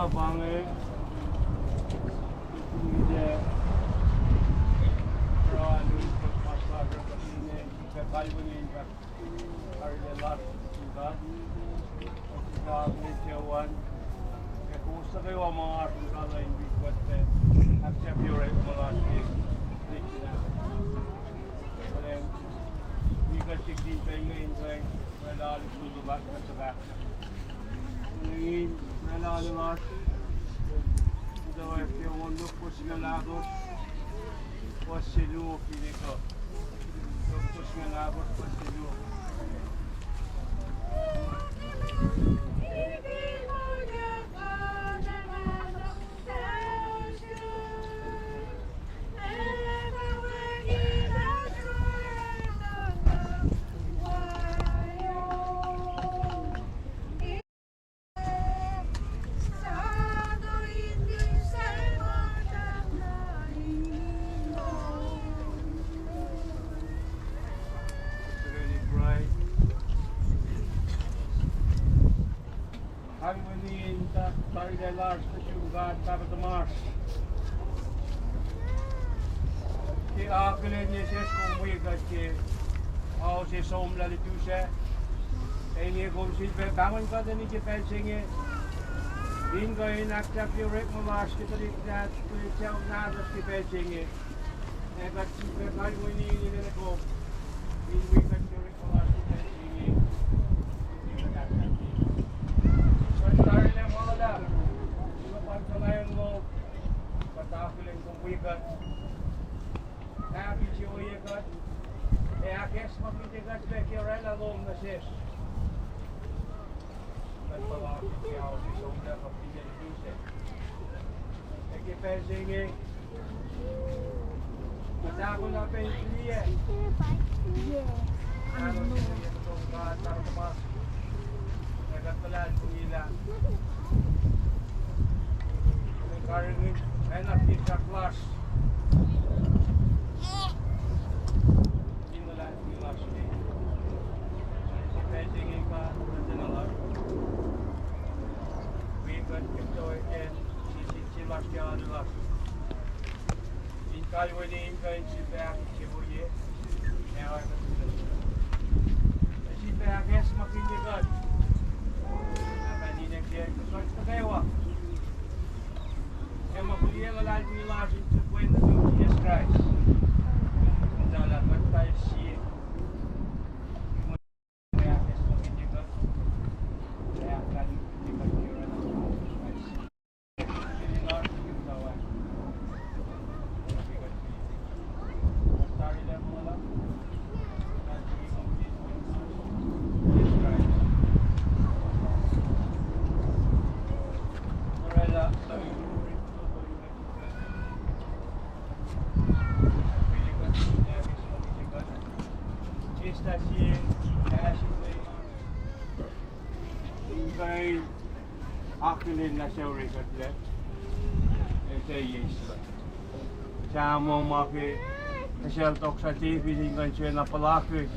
la bange. 이제 그러한 마스터 그것이 발군이니까 알레라 수가 어디가 메테오한 그고스가 와마 수가가 인비고테 악체비오레 몰라시 리키나 그래 이거 찍기 때문에 인생 웰알 수도가 같다 이 웰알 마스 então é que eu ando posicionado posterior que ele só posicionado posterior Lars Peshuga Tabat de Mars. Que aquele necessário como é que ao se somla de tuche ele como se vê caminho para nem que pensem inga inacta pure Mars que tem que ter nada que pensem é que se vê vai o nem nem com in we can pure Mars que pensem so starting them all up pantalayan mo patakuling kung wigat happy to wigat I guess mapitigat bekiorel along na sis nagpalaki siya ako si Sombra kapilya ni Duse nagkipensing matako na pensliye ano siya itong tartamas nagkatalan kung ilang Karengin, enak di kelas. Inilah kelas ini. Si pending iba national. Weekend kita weekend si kelas dia adalah. Inkal ini inkal si pihak si boye. Ewa itu. Si pihak es makin dekat. Apa ni nak dia kesuai terdewa. É uma colher lá de milagem que foi no Jesus Christ. Então ela vai estar cheia. É a questão que diga. É a carne que diga que eu não sei. Ele não que está lá. Estar ele lá. Jesus Christ. Morella. Esta aqui é a Vai aquele na seu record, esse é isso. Chamo make Michelle Toxa TV dengan channel pelaki.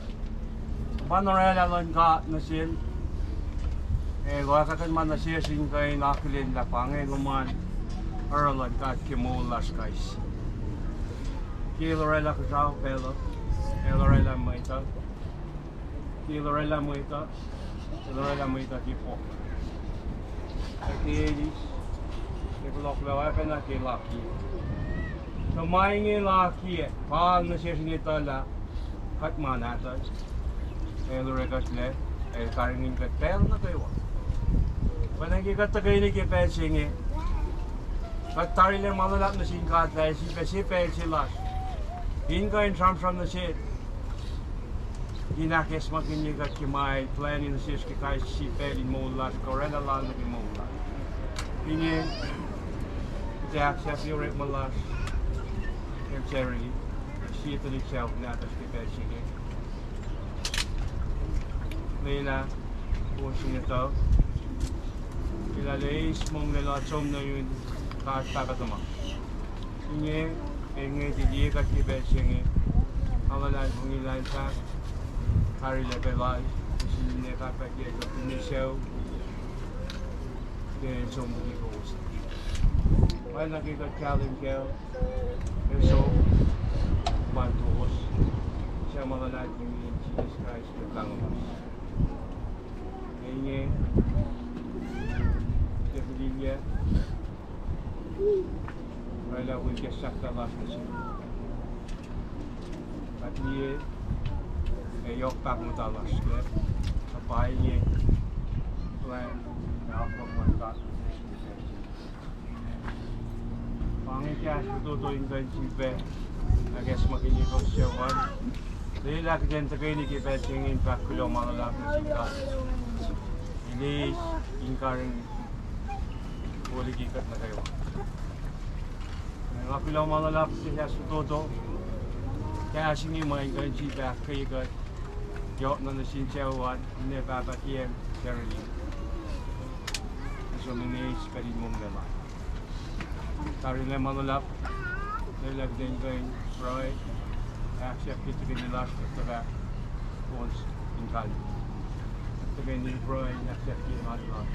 Panorela lengkap nasin. Gua katakan mana sih singkai naklin lapangan guman. Erlan kat kimulas guys. Kilorela kasau pelo. Elorela moita. Kilorela moita. Elorela moita tipo. Aqui eles. Dekolok lawa pa na kilaki. So maingin laki. Pag nasisingita la. Kat manata. Elorekas le. Karinin katel na kayo. Panagkikata kayo ni kipensing Kat le malalap na singkat la. Sipel sila. Inka in from the shit. Inakes makinigat kimay plan in the sis kay si pelin mo las correla lang ni mo. Ini the access your mo las. Charity. See it itself na tas kay sige. Nila po siya to. Ilalis mong nilatsom na yun kakatama. Ini Ingin jadi kat kita sini, amalan pengilan sah, hari lepas sini kata kita Indonesia, Kaya so muli ko sa iyo. May nakita Calvin Kell. Kaya so, bantuos. Siya mga lahat ni Jesus Christ naglangamas. Kaya niya, Stephanilla, Rayla Wilkes sakta last na siya. At niya, yok pak mo talas ka. Kapay niya, plan, nakapag mantat. Pangit kaya siya tutuloy ka yung sipe. I guess makinikot siya one. Dahil laki din sa kayo ni Kipet singin pa kulo mga laki siya. Hindi inkaring huli kikat na kayo. Mga kulo mga laki siya sa toto. Kaya singin mga inkaring siya kayo kat. Yok na nasin siya one. Hindi papatiyem Caroline. So minis pa rin mong naman. Karin lang mga laki. Dahil laki din kayo Roy. Accept it to be the last of the back once in time. To be in Roy, accept it not long.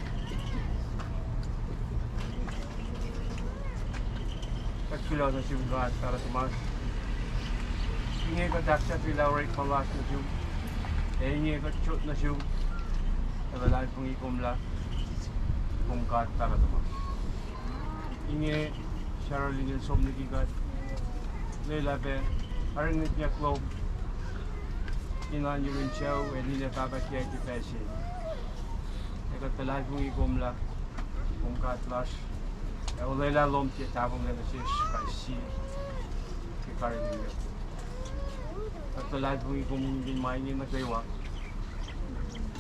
Pagkilo na siya lahat para tumas. Hingi ko accept ilaw rin pang last na siya. Hingi ko shoot na siya. Nalalay pong ikumla. Kung kat para tumas. Hingi Charlie ng somnigigat. Lelabe. Parang niya club, inan yung rin siya, hindi na kapatid yung pesin. Ikaw talag mong ikumla, kung katlas. Ulay lalom siya tabong na siya, kasi kikarin niya. At talag mong ikumla, ginmain niya na kayo,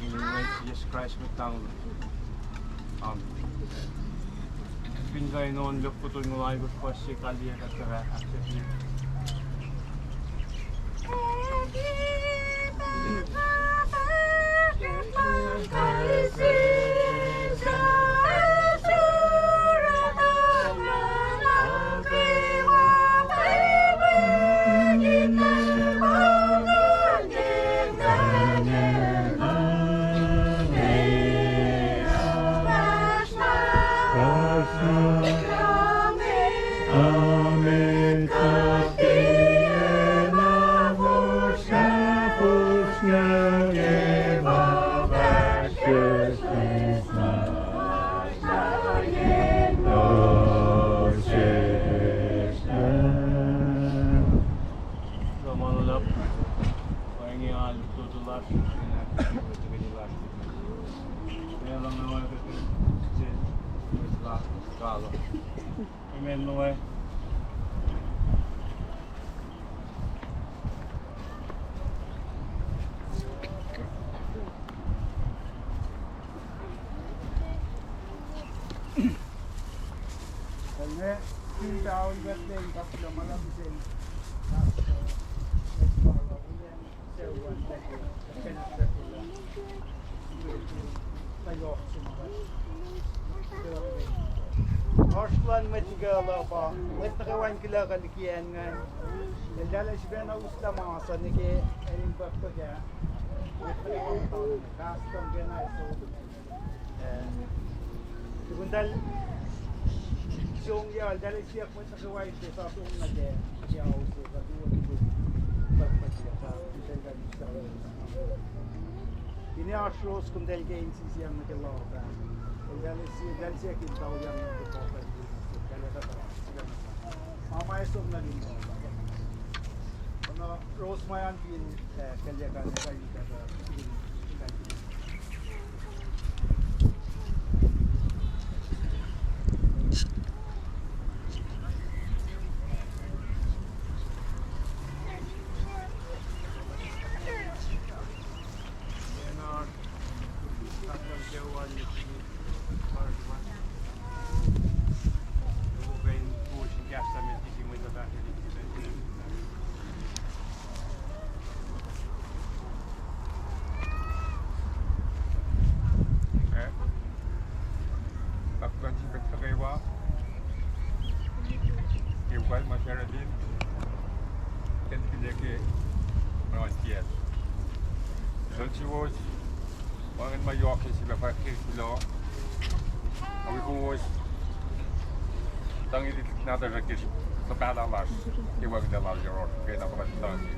ininway si Jesus Christ magtang. Pinagay noon, look po ito yung mga ibig po siya kaliyan at kara-accept niya. Amen, Lord. Kaya, yung taon ba't din, tapos lumalab din. Horslan matigala pa, wet nakawan kila kalikian nga. Dala siya na usla mga sa niki, ayun ba pa kaya. Wet nakawan taon, custom gana so. Segundal yung ya, dala siya ko sa kawai sa atong na de, siya uso sa duwa dito. Bakit siya sa dala siya. Ini ashros kung dahil kain siya nakilala. Dahil siya kintaw yan ng tupokan. Mamaya som na rin mo. Ano, Rose Mayan pin kalya ka na kayo ka sa Abi koos tangi dit nader rakis sa padalas iwa kita lar joror kaya na tangi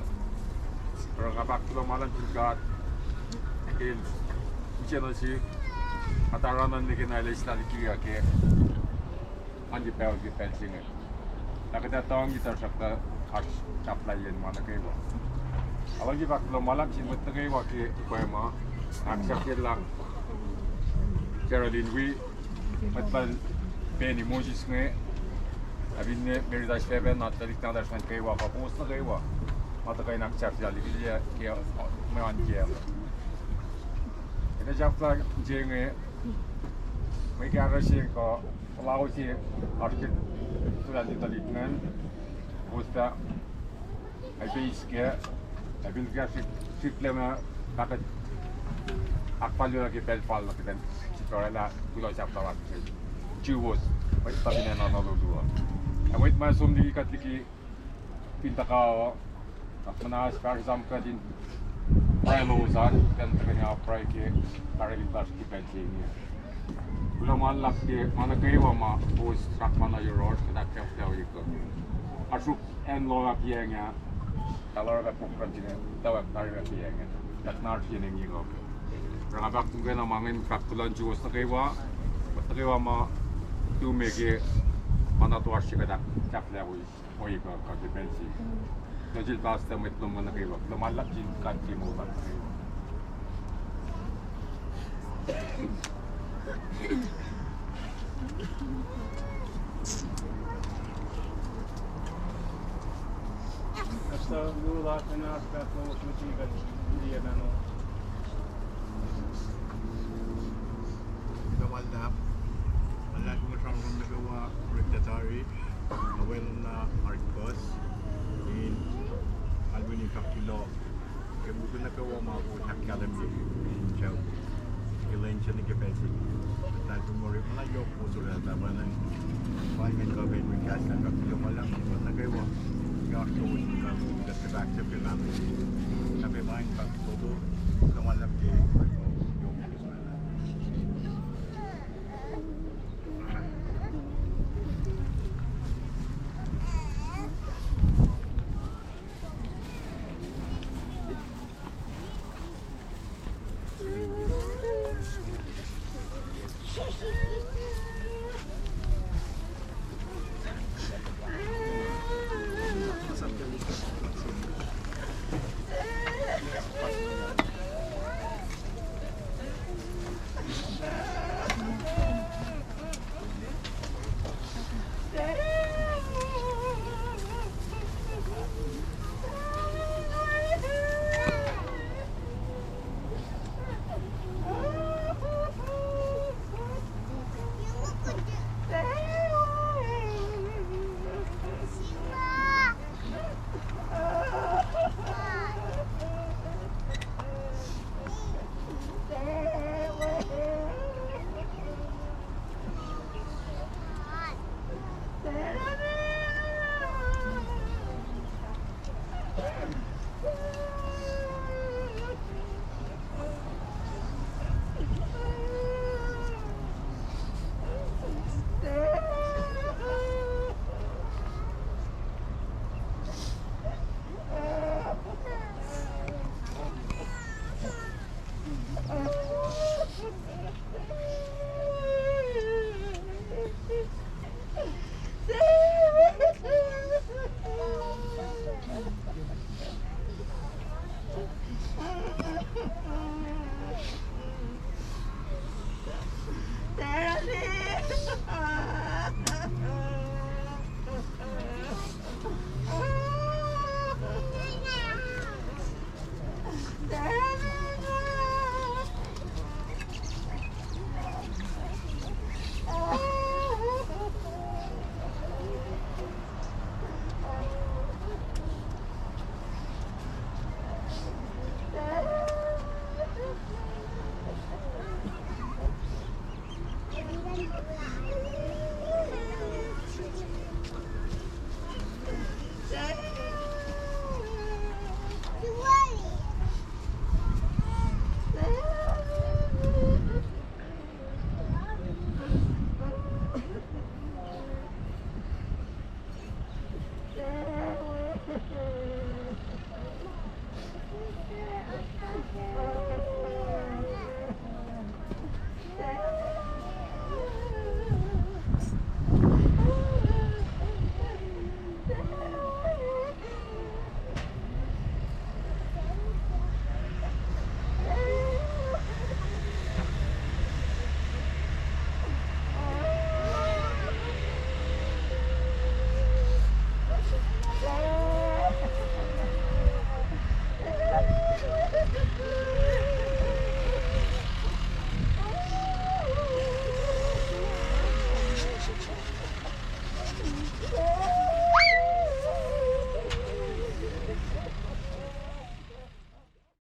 pero kapag tulo malam juga il channel si ataranan ni kinailis na likiya ke andi pel ki pensing nakita tangi tar sakta as chaplayen mana kayo alagi bak tulo malam sin mutta kayo ke poema aksakir lang Geraldine we matbal Penny Moses nge abin ne meridaş feben atladıktan dersen kaywa paposla kaywa mata kay nakçap ya ligiye ke mewan ke ene japla jenge me garasi ko lausi arki tulan ditalitmen usta abiske abin gasi siplema pakat akpalyo ke pelpal na kiten sitorela kulo japla wat Jewos, wait tapi na dua. Wait masum di katiki pinta ka manas par example din Primosan kan kanya pray ke paralitas ki pensinya. Ulang malak ke mana kaiwa ma post rak mana yoror kita kau iko. Asuk en lo ap yenga kalau ada pukran sini tahu tari ap yenga. Tak nar sini ngigo. Rangabak tunggu na mangin kakulan Jewos na kaiwa ma tu mege mana tu asyik ada capla oi ko ka pensi najil basta met lo mana kaiwa lo malak jin kan ti mo ba Basta lula ka na at mo mutigan dia nano. Kita waldap wala ko masang nagawa Rectatari Noel na Marcos in Albany Kapilo kaya mo na kawa mga po Academy in Chow Elaine siya nagkapesi at tumori mo na yok po sila tama na pahingan ka ba yung cast na Kapilo mo lang mo na kawa gawin ka po sa back sa Pilan sabi mahin Kapilo naman lang